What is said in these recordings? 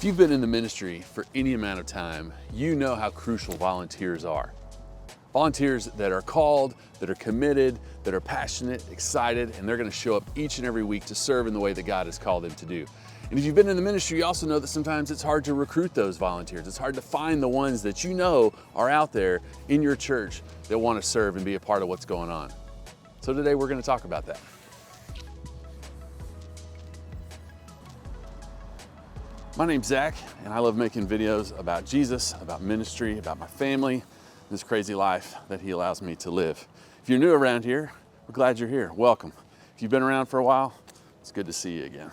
you've been in the ministry for any amount of time, you know how crucial volunteers are. Volunteers that are called, that are committed, that are passionate, excited, and they're going to show up each and every week to serve in the way that God has called them to do. And if you've been in the ministry, you also know that sometimes it's hard to recruit those volunteers. It's hard to find the ones that you know are out there in your church that want to serve and be a part of what's going on. So today we're going to talk about that. My name's Zach, and I love making videos about Jesus, about ministry, about my family, this crazy life that He allows me to live. If you're new around here, we're glad you're here. Welcome. If you've been around for a while, it's good to see you again.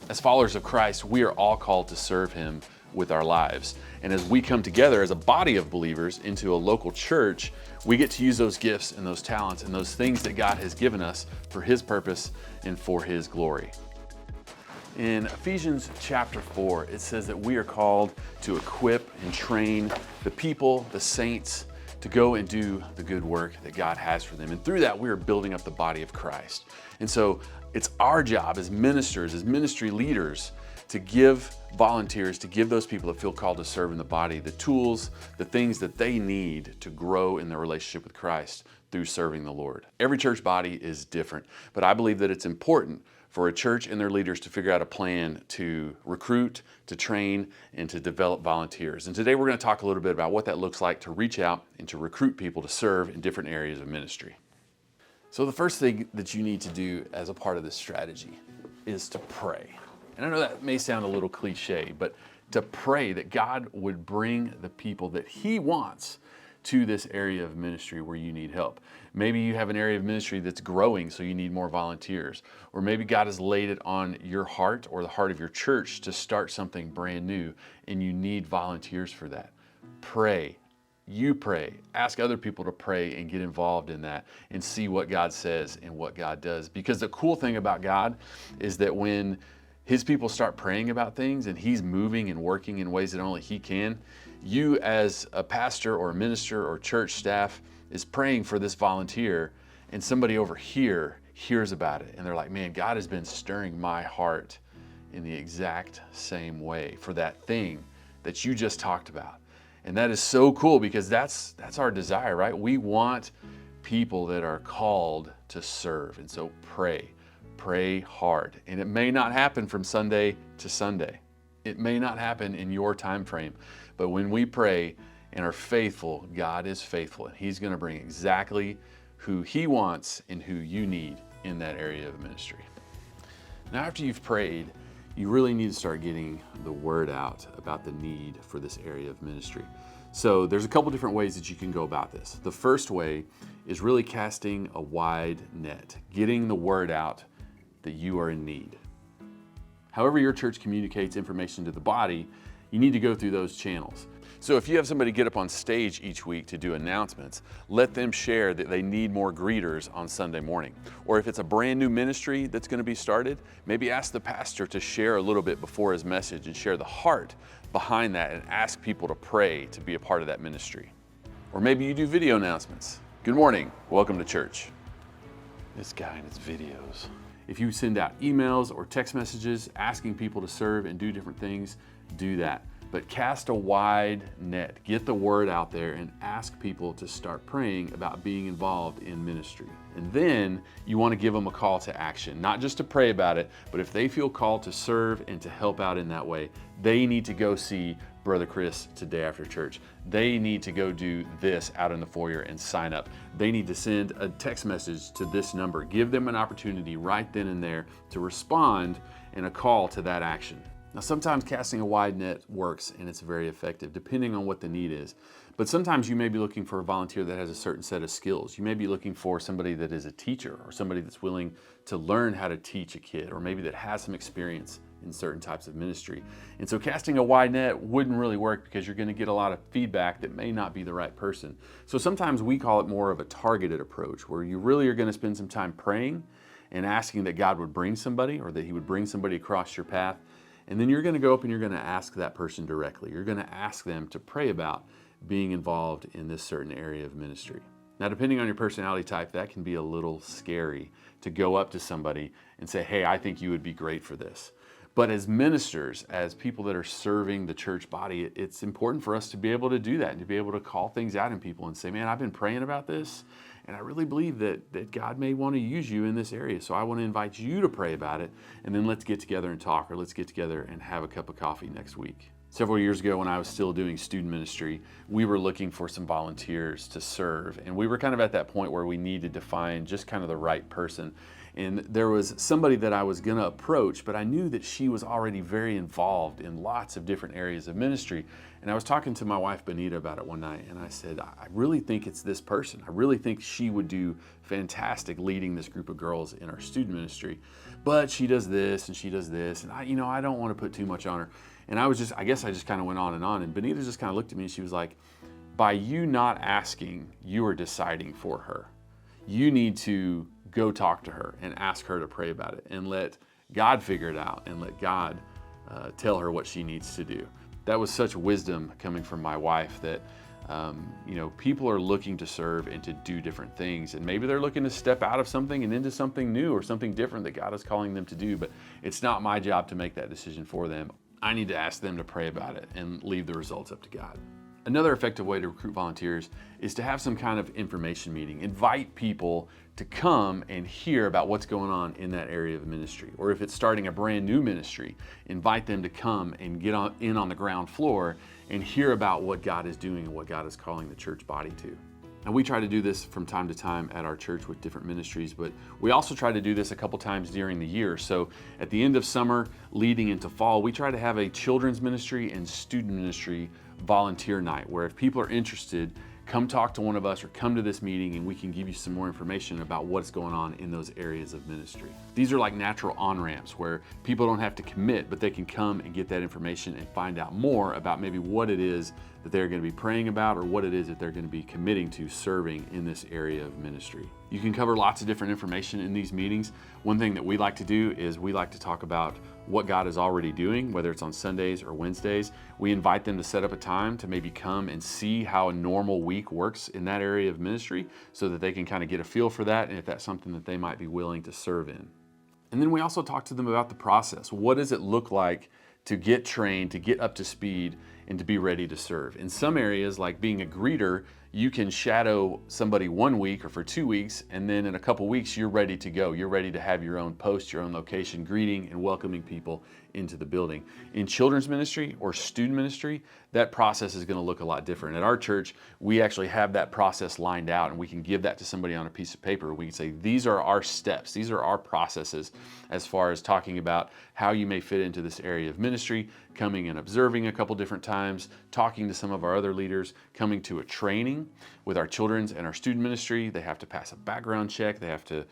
As followers of Christ, we are all called to serve Him with our lives. And as we come together as a body of believers into a local church, we get to use those gifts and those talents and those things that God has given us for His purpose and for His glory. In Ephesians chapter 4, it says that we are called to equip and train the people, the saints, to go and do the good work that God has for them. And through that, we are building up the body of Christ. And so it's our job as ministers, as ministry leaders, to give volunteers, to give those people that feel called to serve in the body the tools, the things that they need to grow in their relationship with Christ through serving the Lord. Every church body is different, but I believe that it's important for a church and their leaders to figure out a plan to recruit, to train, and to develop volunteers. And today we're going to talk a little bit about what that looks like to reach out and to recruit people to serve in different areas of ministry. So the first thing that you need to do as a part of this strategy is to pray. And I know that may sound a little cliche, but to pray that God would bring the people that He wants to this area of ministry where you need help. Maybe you have an area of ministry that's growing, so you need more volunteers. Or maybe God has laid it on your heart or the heart of your church to start something brand new, and you need volunteers for that. Pray. You pray. Ask other people to pray and get involved in that and see what God says and what God does. Because the cool thing about God is that when His people start praying about things and He's moving and working in ways that only He can, you as a pastor or a minister or church staff is praying for this volunteer, and somebody over here hears about it and they're like, man, God has been stirring my heart in the exact same way for that thing that you just talked about. And that is so cool because that's our desire, right? We want people that are called to serve. And so pray hard. And it may not happen from Sunday to Sunday. It may not happen in your time frame. But when we pray and are faithful, God is faithful, and He's going to bring exactly who He wants and who you need in that area of ministry. Now, after you've prayed, you really need to start getting the word out about the need for this area of ministry. So there's a couple different ways that you can go about this. The first way is really casting a wide net, getting the word out that you are in need. However your church communicates information to the body, you need to go through those channels. So if you have somebody get up on stage each week to do announcements, let them share that they need more greeters on Sunday morning. Or if it's a brand new ministry that's going to be started, maybe ask the pastor to share a little bit before his message and share the heart behind that and ask people to pray to be a part of that ministry. Or maybe you do video announcements. Good morning, welcome to church. This guy and his videos. If you send out emails or text messages asking people to serve and do different things, do that. But cast a wide net. Get the word out there and ask people to start praying about being involved in ministry. And then you want to give them a call to action, not just to pray about it, but if they feel called to serve and to help out in that way, they need to go see Brother Chris today after church. They need to go do this out in the foyer and sign up. They need to send a text message to this number. Give them an opportunity right then and there to respond and a call to that action. Now, sometimes casting a wide net works and it's very effective, depending on what the need is. But sometimes you may be looking for a volunteer that has a certain set of skills. You may be looking for somebody that is a teacher or somebody that's willing to learn how to teach a kid, or maybe that has some experience in certain types of ministry. And so casting a wide net wouldn't really work because you're going to get a lot of feedback that may not be the right person. So sometimes we call it more of a targeted approach, where you really are going to spend some time praying and asking that God would bring somebody, or that He would bring somebody across your path. And then you're going to go up and you're going to ask that person directly. You're going to ask them to pray about being involved in this certain area of ministry. Now, depending on your personality type, that can be a little scary to go up to somebody and say, hey, I think you would be great for this. But as ministers, as people that are serving the church body, it's important for us to be able to do that and to be able to call things out in people and say, man, I've been praying about this, and I really believe that God may want to use you in this area. So I want to invite you to pray about it, and then let's get together and talk, or let's get together and have a cup of coffee next week. Several years ago, when I was still doing student ministry, we were looking for some volunteers to serve, and we were kind of at that point where we needed to find just kind of the right person. And there was somebody that I was going to approach, but I knew that she was already very involved in lots of different areas of ministry. And I was talking to my wife, Benita, about it one night, and I said, I really think it's this person. I really think she would do fantastic leading this group of girls in our student ministry. But she does this and she does this, and I don't want to put too much on her. And I guess I just kind of went on, and Benita just kind of looked at me and she was like, by you not asking, you are deciding for her. You need to go talk to her and ask her to pray about it and let God figure it out and let God tell her what she needs to do. That was such wisdom coming from my wife that, people are looking to serve and to do different things. And maybe they're looking to step out of something and into something new or something different that God is calling them to do. But it's not my job to make that decision for them. I need to ask them to pray about it and leave the results up to God. Another effective way to recruit volunteers is to have some kind of information meeting. Invite people to come and hear about what's going on in that area of ministry. Or if it's starting a brand new ministry, invite them to come and get in on the ground floor and hear about what God is doing and what God is calling the church body to. And we try to do this from time to time at our church with different ministries, but we also try to do this a couple times during the year. So at the end of summer, leading into fall, we try to have a children's ministry and student ministry volunteer night, where if people are interested, come talk to one of us or come to this meeting and we can give you some more information about what's going on in those areas of ministry. These are like natural on-ramps where people don't have to commit, but they can come and get that information and find out more about maybe what it is that they're going to be praying about or what it is that they're going to be committing to serving in this area of ministry. You can cover lots of different information in these meetings. One thing that we like to do is we like to talk about what God is already doing, whether it's on Sundays or Wednesdays. We invite them to set up a time to maybe come and see how a normal week works in that area of ministry so that they can kind of get a feel for that and if that's something that they might be willing to serve in. And then we also talk to them about the process. What does it look like to get trained, to get up to speed, and to be ready to serve? In some areas, like being a greeter, you can shadow somebody 1 week or for 2 weeks, and then in a couple weeks, you're ready to go. You're ready to have your own post, your own location, greeting and welcoming people into the building. In children's ministry or student ministry, that process is going to look a lot different. At our church, we actually have that process lined out, and we can give that to somebody on a piece of paper. We can say, these are our steps. These are our processes as far as talking about how you may fit into this area of ministry, coming and observing a couple different times, talking to some of our other leaders, coming to a training with our children's and our student ministry. They have to pass a background check. They have to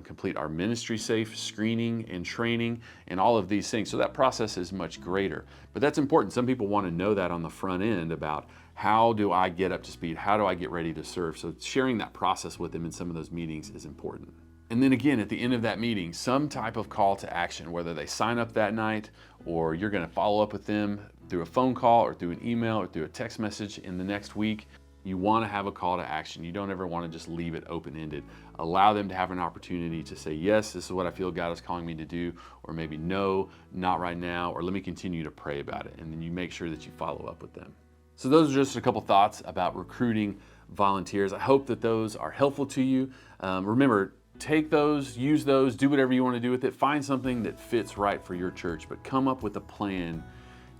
complete our ministry safe screening and training and all of these things. So that process is much greater. But that's important. Some people want to know that on the front end about how do I get up to speed? How do I get ready to serve? So sharing that process with them in some of those meetings is important. And then again, at the end of that meeting, some type of call to action, whether they sign up that night or you're going to follow up with them through a phone call or through an email or through a text message in the next week. You want to have a call to action. You don't ever want to just leave it open-ended. Allow them to have an opportunity to say, yes, this is what I feel God is calling me to do, or maybe no, not right now, or let me continue to pray about it. And then you make sure that you follow up with them. So those are just a couple thoughts about recruiting volunteers. I hope that those are helpful to you. Remember, take those, use those, do whatever you want to do with it. Find something that fits right for your church, but come up with a plan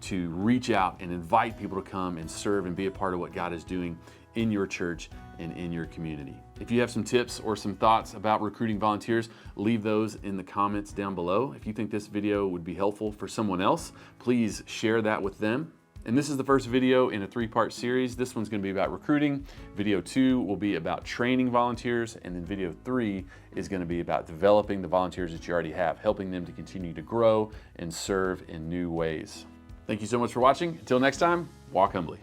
to reach out and invite people to come and serve and be a part of what God is doing in your church and in your community. If you have some tips or some thoughts about recruiting volunteers, leave those in the comments down below. If you think this video would be helpful for someone else, please share that with them. And this is the first video in a 3-part series. This one's going to be about recruiting. Video 2 will be about training volunteers. And then video 3 is going to be about developing the volunteers that you already have, helping them to continue to grow and serve in new ways. Thank you so much for watching. Until next time, walk humbly.